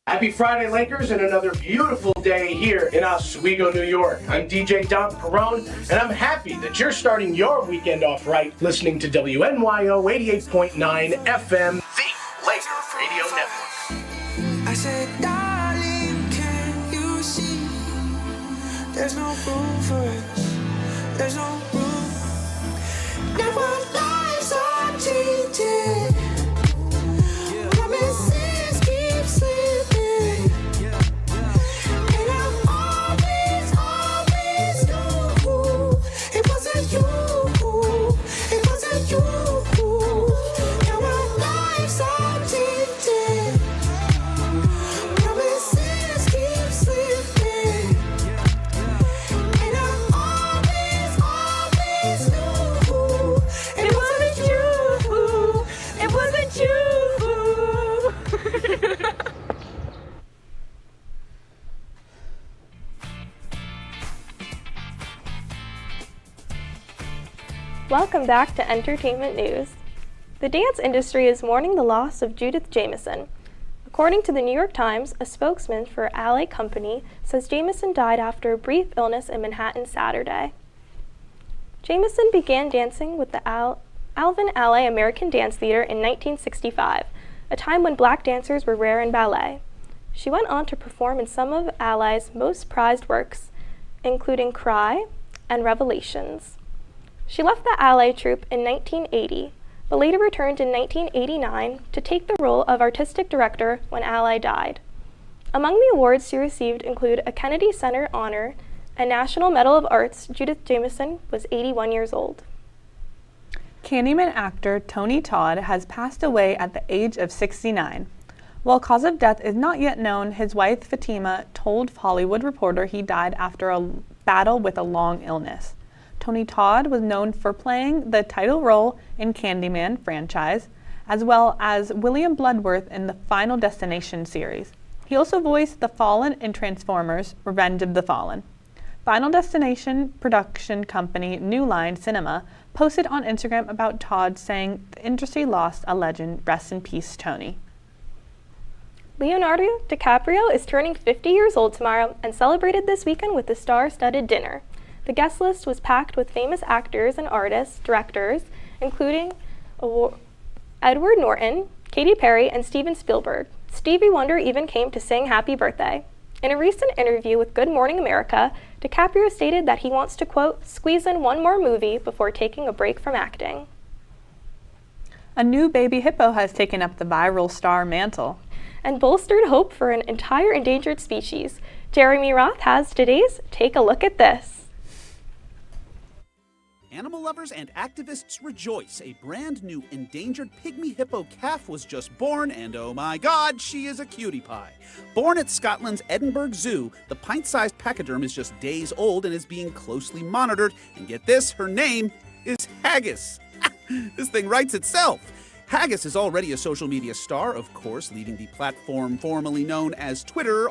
Happy Friday, Lakers, and another beautiful day here in Oswego, New York. I'm DJ Don Perone, and I'm happy that you're starting your weekend off right listening to WNYO 88.9 FM, the Laker Radio Network.
I said, darling, can you see? There's no room for us. There's no room. Now our lives are changing. Promises keep slipping. And I always knew it wasn't you. It wasn't you. Now our lives are changing. Promises keep slipping. And I always knew it wasn't you. It wasn't you.
Welcome back to Entertainment News. The dance industry is mourning the loss of Judith Jamison. According to the New York Times, a spokesman for Alley Company says Jamison died after a brief illness in Manhattan Saturday. Jamison began dancing with the Alvin Ailey American Dance Theater in 1965, a time when black dancers were rare in ballet. She went on to perform in some of Ailey's most prized works, including Cry and Revelations. She left the Ailey troupe in 1980, but later returned in 1989 to take the role of artistic director when Ailey died. Among the awards she received include a Kennedy Center honor and National Medal of Arts. Judith Jamison was 81 years old.
Candyman actor Tony Todd has passed away at the age of 69. While cause of death is not yet known, his wife Fatima told Hollywood Reporter he died after a battle with a long illness. Tony Todd was known for playing the title role in Candyman franchise, as well as William Bloodworth in the Final Destination series. He also voiced the Fallen in Transformers: Revenge of the Fallen. Final Destination production company New Line Cinema posted on Instagram about Todd, saying the industry lost a legend. Rest in peace, Tony.
Leonardo DiCaprio is turning 50 years old tomorrow and celebrated this weekend with a star-studded dinner. The guest list was packed with famous actors and artists, directors, including Edward Norton, Katy Perry, and Steven Spielberg. Stevie Wonder even came to sing happy birthday. In a recent interview with Good Morning America, DiCaprio stated that he wants to, quote, squeeze in one more movie before taking a break from acting.
A new baby hippo has taken up the viral star mantle
and bolstered hope for an entire endangered species. Jeremy Roth has today's Take a Look at This.
Animal lovers and activists rejoice. A brand new endangered pygmy hippo calf was just born, and oh my god, she is a cutie pie. Born at Scotland's Edinburgh Zoo, the pint-sized pachyderm is just days old and is being closely monitored. And get this, her name is Haggis. This thing writes itself. Haggis is already a social media star, of course, leading the platform formerly known as Twitter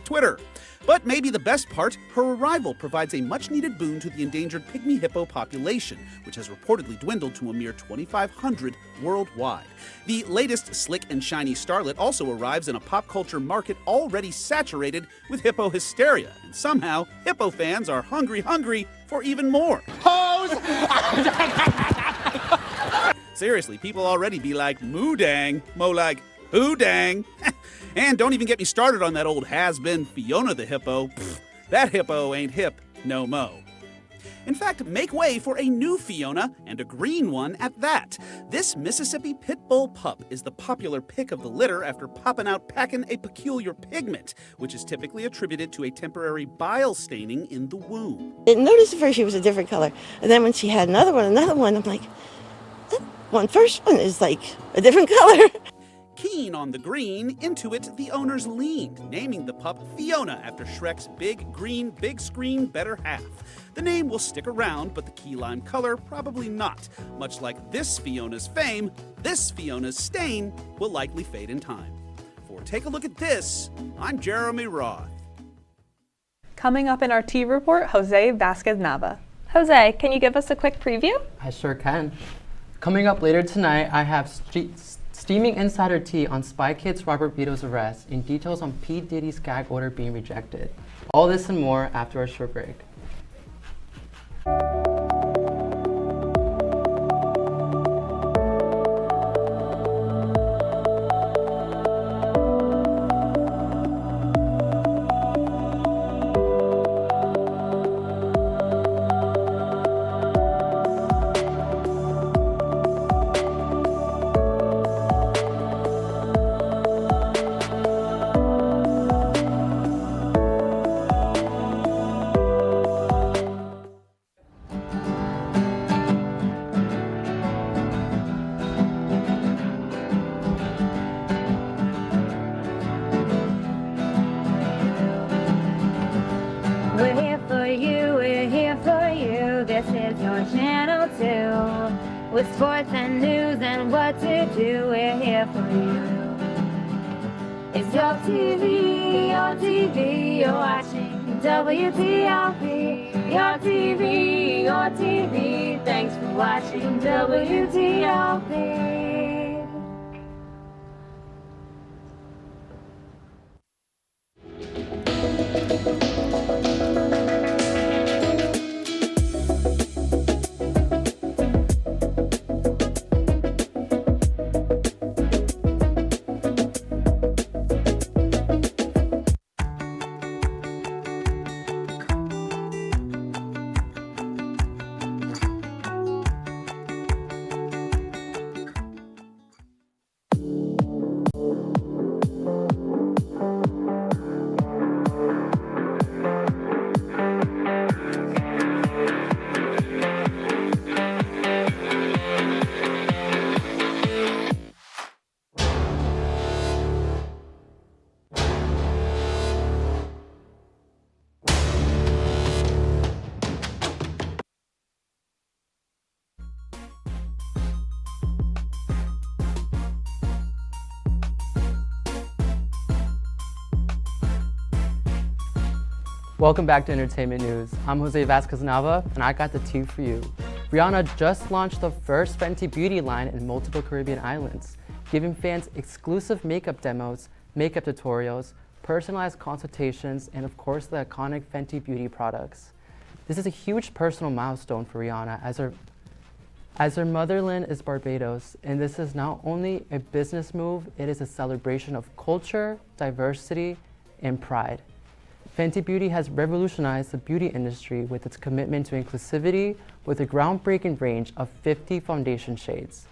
Twitter. But maybe the best part, her arrival provides a much-needed boon to the endangered pygmy hippo population, which has reportedly dwindled to a mere 2,500 worldwide. The latest slick and shiny starlet also arrives in a pop culture market already saturated with hippo hysteria, and somehow hippo fans are hungry for even more.
Hose!
Seriously, people already be like, moo dang, mo like, who dang. And don't even get me started on that old has-been Fiona the hippo. Pfft, that hippo ain't hip no mo. In fact, make way for a new Fiona, and a green one at that. This Mississippi Pit Bull pup is the popular pick of the litter after popping out packing a peculiar pigment, which is typically attributed to a temporary bile staining in the womb.
I didn't notice at first she was a different color. And then when she had another one, I'm like,
first one is like a different color.
Keen on the green, into it the owners leaned, naming the pup Fiona after Shrek's big green, big screen better half. The name will stick around, but the key lime color probably not. Much like this Fiona's fame, this Fiona's stain will likely fade in time. For Take a Look at This, I'm Jeremy Roth.
Coming up in our tea report, Jose Vasquez-Nava.
Jose, can you give us a quick preview?
I sure can. Coming up later tonight, I have steaming insider tea on Spy Kids Robert Vito's arrest and details on P. Diddy's gag order being rejected. All this and more after a short break.
We're here for you, we're here for you. This is your channel 2. With sports and news and what to do, we're here for you. It's your TV, you're watching WTOP. Your TV, thanks for watching WTOP.
Welcome back to Entertainment News. I'm Jose Vasquez-Nava, and I got the tea for you. Rihanna just launched the first Fenty Beauty line in multiple Caribbean islands, giving fans exclusive makeup demos, makeup tutorials, personalized consultations, and of course the iconic Fenty Beauty products. This is a huge personal milestone for Rihanna as her motherland is Barbados, and this is not only a business move, it is a celebration of culture, diversity, and pride. Fenty Beauty has revolutionized the beauty industry with its commitment to inclusivity with a groundbreaking range of 50 foundation shades.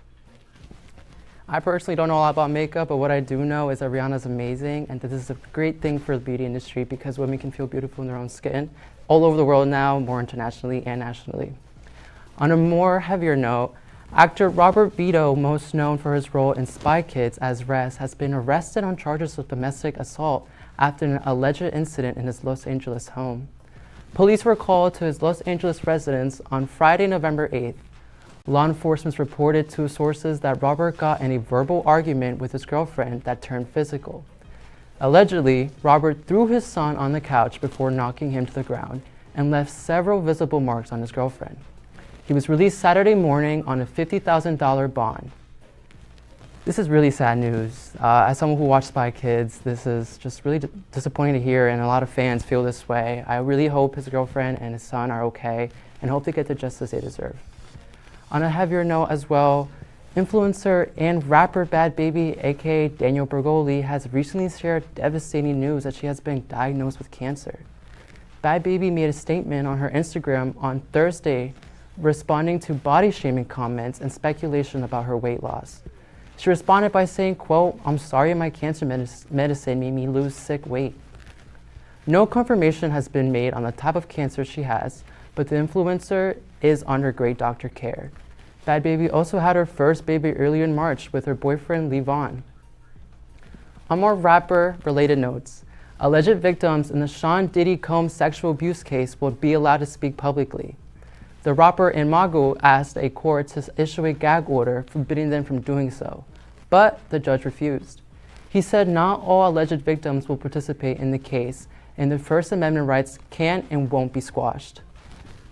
I personally don't know a lot about makeup, but what I do know is that Rihanna is amazing, and that this is a great thing for the beauty industry because women can feel beautiful in their own skin all over the world now, more internationally and nationally. On a more heavier note, actor Robert Vito, most known for his role in Spy Kids as Rez, has been arrested on charges of domestic assault after an alleged incident in his Los Angeles home. Police were called to his Los Angeles residence on Friday, November 8th. Law enforcement reported to sources that Robert got in a verbal argument with his girlfriend that turned physical. Allegedly, Robert threw his son on the couch before knocking him to the ground and left several visible marks on his girlfriend. He was released Saturday morning on a $50,000 bond. This is really sad news. As someone who watched Spy Kids, this is just really disappointing to hear, and a lot of fans feel this way. I really hope his girlfriend and his son are okay, and hope they get the justice they deserve. On a heavier note as well, influencer and rapper Bad Baby, aka Danielle Bergoli, has recently shared devastating news that she has been diagnosed with cancer. Bad Baby made a statement on her Instagram on Thursday, responding to body shaming comments and speculation about her weight loss. She responded by saying, quote, "I'm sorry my cancer medicine made me lose sick weight." No confirmation has been made on the type of cancer she has, but the influencer is under great doctor care. Bad Baby also had her first baby earlier in March with her boyfriend Lee Vaughn. On more rapper-related notes, alleged victims in the Sean Diddy Combs sexual abuse case will be allowed to speak publicly. The rapper and Magu asked a court to issue a gag order forbidding them from doing so, but the judge refused. He said not all alleged victims will participate in the case, and the First Amendment rights can and won't be squashed.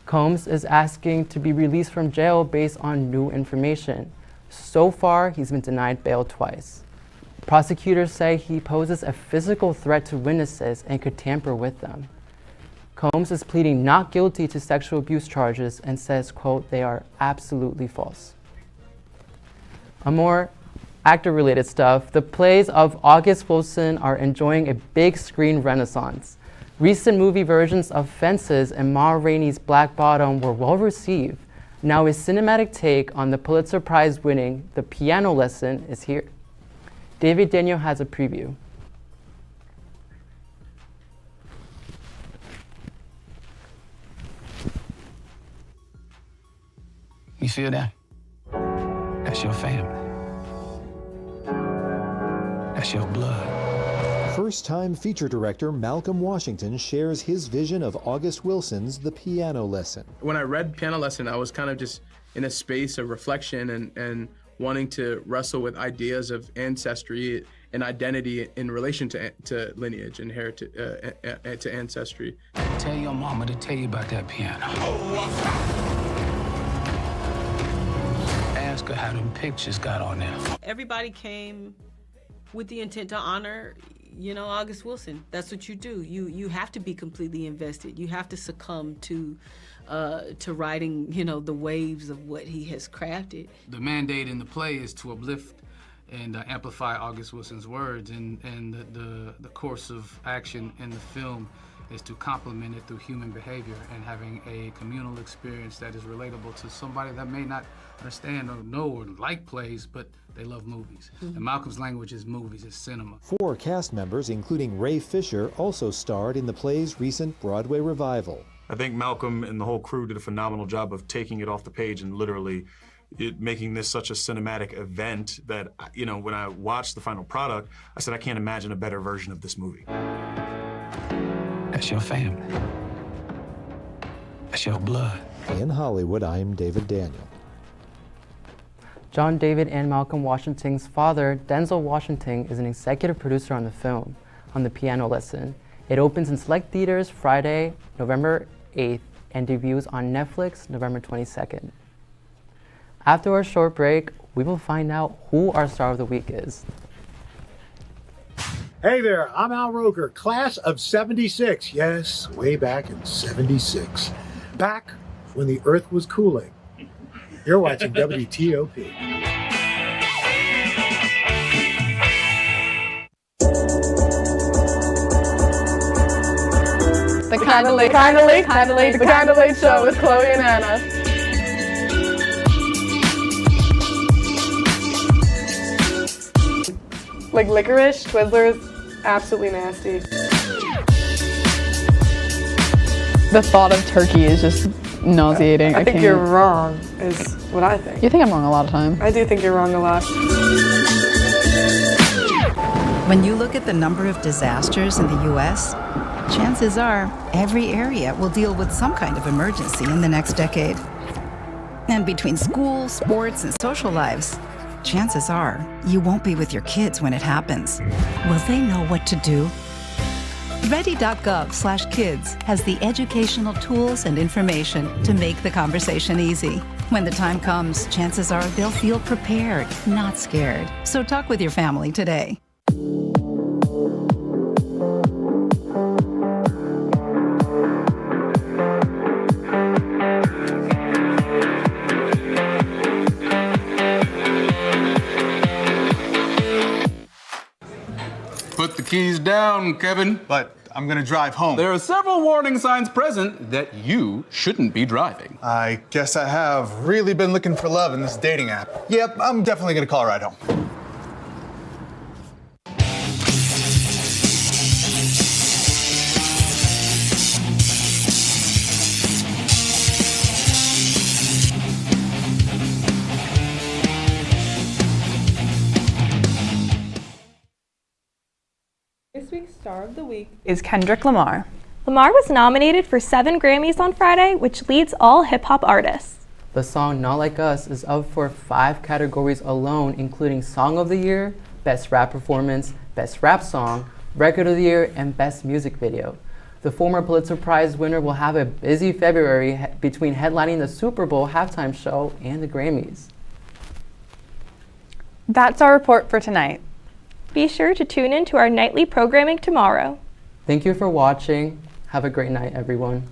Combs is asking to be released from jail based on new information. So far, he's been denied bail twice. Prosecutors say he poses a physical threat to witnesses and could tamper with them. Combs is pleading not guilty to sexual abuse charges and says, quote, they are absolutely false. A more actor-related stuff, the plays of August Wilson are enjoying a big screen renaissance. Recent movie versions of Fences and Ma Rainey's Black Bottom were well received. Now a cinematic take on the Pulitzer Prize winning The Piano Lesson is here. David Daniel has a preview.
You feel that? That's your family. That's your blood.
First-time feature director Malcolm Washington shares his vision of August Wilson's The Piano Lesson.
When I read Piano Lesson, I was kind of just in a space of reflection and wanting to wrestle with ideas of ancestry and identity in relation to lineage and heritage, to ancestry.
Tell your mama to tell you about that piano. Ask her how them pictures got on there.
Everybody came with the intent to honor, you know, August Wilson. That's what you do. You have to be completely invested. You have to succumb to riding, you know, the waves of what he has crafted.
The mandate in the play is to uplift and amplify August Wilson's words, and the course of action in the film is to complement it through human behavior and having a communal experience that is relatable to somebody that may not understand or know or like plays, but they love movies. And Malcolm's language is movies, it's cinema.
4 cast members, including Ray Fisher, also starred in the play's recent Broadway revival.
I think Malcolm and the whole crew did a phenomenal job of taking it off the page and literally making this such a cinematic event that, you know, when I watched the final product, I said, I can't imagine a better version of this movie.
That's your family. That's your blood.
In Hollywood, I'm David Daniel.
John David and Malcolm Washington's father, Denzel Washington, is an executive producer on the film, on The Piano Lesson. It opens in select theaters Friday, November 8th, and debuts on Netflix November 22nd. After our short break, we will find out who our star of the week is.
Hey there, I'm Al Roker, class of 76. Yes, way back in 76. Back when the earth was cooling. You're watching WTOP.
The Kinda Late Show with Chloe and Anna. Like licorice, Twizzlers, absolutely nasty. The thought of turkey is just nauseating.
I think you're wrong, is what I think.
You think I'm wrong a lot of time.
I do think you're wrong a lot.
When you look at the number of disasters in the U.S., chances are every area will deal with some kind of emergency in the next decade. And between school, sports, and social lives, chances are you won't be with your kids when it happens. Will they know what to do? Ready.gov/kids has the educational tools and information to make the conversation easy. When the time comes, chances are they'll feel prepared, not scared. So talk with your family today.
Put the keys down, Kevin.
But I'm gonna drive home.
There are several warning signs present that you shouldn't be driving.
I guess I have really been looking for love in this dating app. Yep, I'm definitely gonna call a ride home.
This week's Star of the Week is Kendrick Lamar.
Lamar was nominated for 7 Grammys on Friday, which leads all hip-hop artists.
The song Not Like Us is up for 5 categories alone, including Song of the Year, Best Rap Performance, Best Rap Song, Record of the Year, and Best Music Video. The former Pulitzer Prize winner will have a busy February between headlining the Super Bowl halftime show and the Grammys.
That's our report for tonight.
Be sure to tune in to our nightly programming tomorrow.
Thank you for watching. Have a great night, everyone.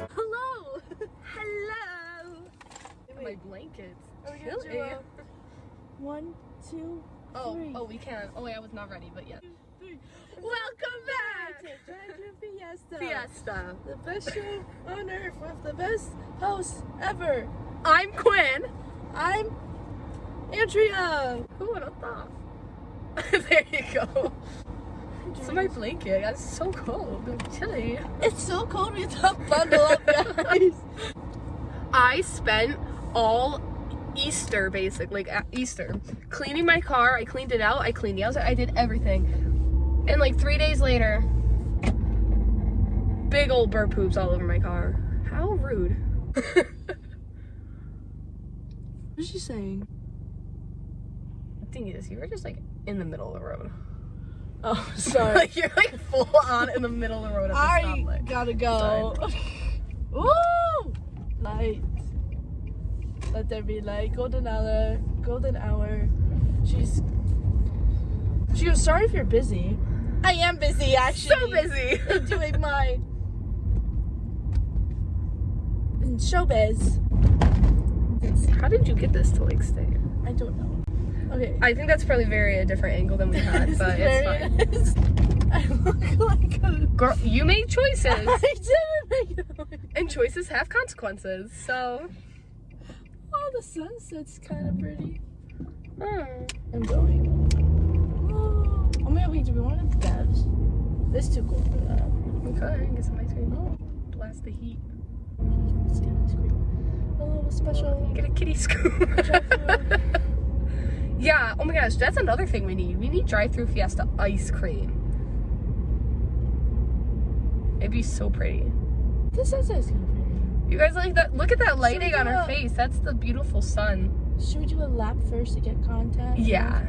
Hello! Hello! My blankets. Chilly.
1, 2, 3.
Oh, we can. Oh, wait, I was not ready, but yeah.
3.
Welcome back
to Drive-In Fiesta.
Fiesta.
The best show on earth with the best host ever.
I'm Quinn.
I'm Andrea.
Who would have thought? There you go. It's my blanket. It's so cold. I'm chilly.
It's so cold. We have to bundle up, guys.
I spent all Easter, basically, like Easter, cleaning my car. I cleaned it out. I cleaned the outside. I did everything. And like 3 days later, big old bird poops all over my car. How rude.
What's she saying?
The thing is, you were just like in the middle of the road.
Oh, sorry.
Like you're like full on in the middle of the road at the stoplight.
I gotta go. Woo! Light. Let there be light. Golden hour. Golden hour. She goes, sorry if you're busy. I am busy, actually.
So busy.
I'm doing my showbiz.
How did you get this to like stay?
I don't know. Okay.
I think that's probably a different angle than we had, but it's fine.
I look like a
girl. You made choices.
I didn't make them.
And choices have consequences, so.
Oh, the sunset's kind of pretty.
Oh.
I'm going. Oh my god, wait, do we want to devs? This is too cool for that.
Okay, get some ice cream. Oh, blast the heat.
Let's get ice cream. A little special.
Get a kitty scoop. Yeah, oh my gosh, that's another thing we need. We need drive-through Fiesta ice cream. It'd be so pretty.
This is ice cream pretty.
You guys like that? Look at that lighting on her face. That's the beautiful sun.
Should we do a lap first to get contact?
Yeah.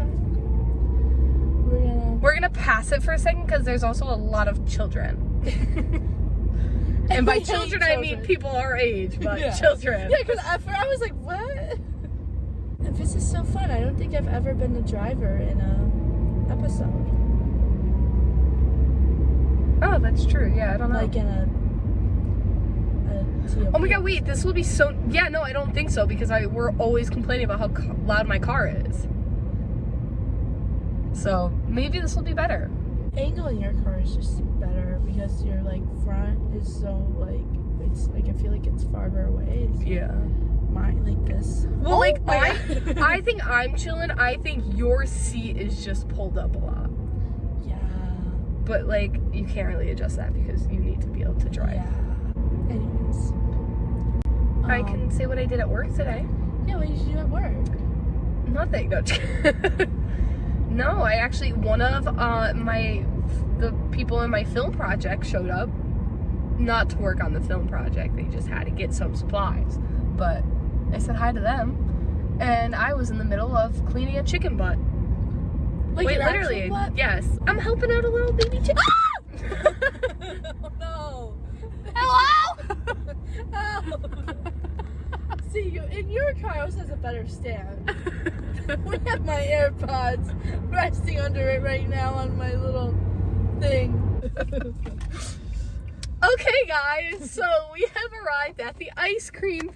We're gonna pass it for a second because there's also a lot of children. And by children, I mean people our age, but
yeah.
Children.
Yeah, because at first I was like, what? This is so fun. I don't think I've ever been the driver in a episode.
Oh, that's true. Yeah, I don't know.
Like in a TOP.
Oh my god, wait, this will be so... Yeah, no, I don't think so, because we're always complaining about how loud my car is. So, maybe this will be better.
Angle in your car is just better, because your, like, front is so, like... It's, like, I feel like it's farther away. It's
yeah.
Mine, like this.
Well, oh, like, I think I'm chilling. I think your seat is just pulled up a lot.
Yeah.
But, like, you can't really adjust that, because you need to be able to drive.
Yeah. Anyways.
I can say what I did at work today.
Yeah, what did you do at work?
Nothing. No, no, I actually, one of the people in my film project showed up, not to work on the film project. They just had to get some supplies. But I said hi to them, and I was in the middle of cleaning a chicken butt.
Like
wait, literally, butt? Yes. I'm helping out a little baby chicken. Ah!
Oh no.
Hello?
See, in your car also has a better stand. We have my AirPods resting under it right now on my little thing.
Okay, guys, so we have arrived at the ice cream